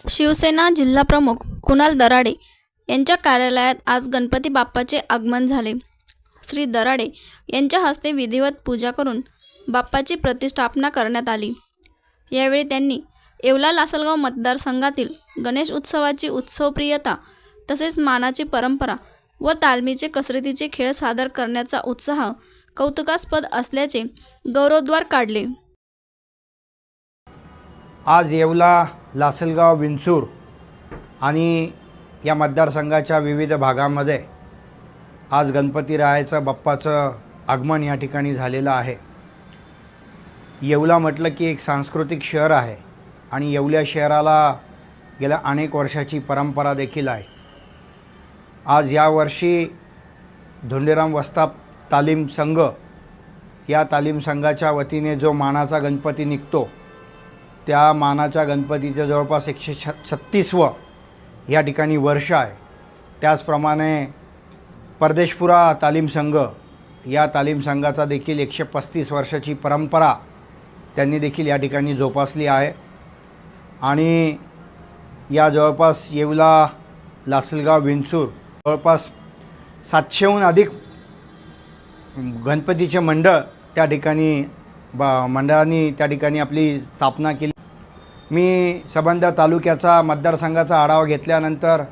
शिवसेना जिल्हाप्रमुख कुणाल दराडे यांच्या कार्यालयात आज गणपती बाप्पाचे आगमन झाले। श्री दराडे यांच्या हस्ते विधिवत पूजा करून बाप्पाची प्रतिष्ठापना करण्यात आली। यावेळी त्यांनी येवला लासलगाव मतदारसंघातील गणेश उत्सवाची उत्सवप्रियता तसेच मानाची परंपरा व तालमीचे कसरतीचे खेळ सादर करण्याचा उत्साह कौतुकास्पद असल्याचे गौरवोद्गार काढले। आज येवला लासलगाव विंचूर आणि या मतदारसंघाच्या विविध भागांमध्ये आज गणपतीरायाचं बाप्पाचं आगमन या ठिकाणी झालेलं आहे। येवला म्हटलं की एक सांस्कृतिक शहर आहे आणि येवल्या शहराला गेल्या अनेक वर्षाची परंपरा देखील आहे। आज यावर्षी धोंडीराम वस्ताद तालीम संघ या तालीम संघाच्या वतीने जो मानाचा गणपती निघतो त्या मानाच्या गणपतीचं जवळपास 136वं या ठिकाणी वर्ष आहे। त्याचप्रमाणे परदेशपुरा तालीम संघ या तालीम संघाचा देखील 135 वर्षाची परंपरा त्यांनी देखील या ठिकाणी जोपासली आहे आणि या जवळपास येवला लासलगाव विंचूर जवळपास 700हून अधिक गणपतीचे मंडळ त्या ठिकाणी मंडळांनी त्या ठिकाणी आपली स्थापना केली। मी संबंध तालुक्याचा मतदारसंघाचा आढावा घेतल्यानंतर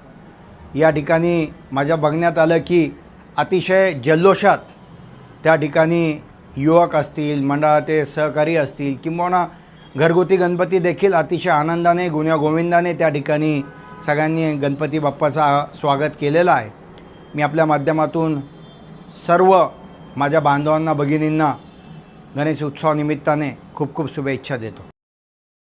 या ठिकाणी माझ्या बघण्यात आलं की अतिशय जल्लोषात त्या ठिकाणी युवक असतील, मंडळाचे सहकारी असतील किंवा घरगुती गणपती देखील अतिशय आनंदाने गुण्यागोविंदाने त्या ठिकाणी सगळ्यांनी गणपती बाप्पाचा स्वागत केलेलं आहे। मी आपल्या माध्यमातून सर्व माझ्या बांधवांना भगिनींना गणेश उत्सवानिमित्ताने खूप खूप शुभेच्छा देतो।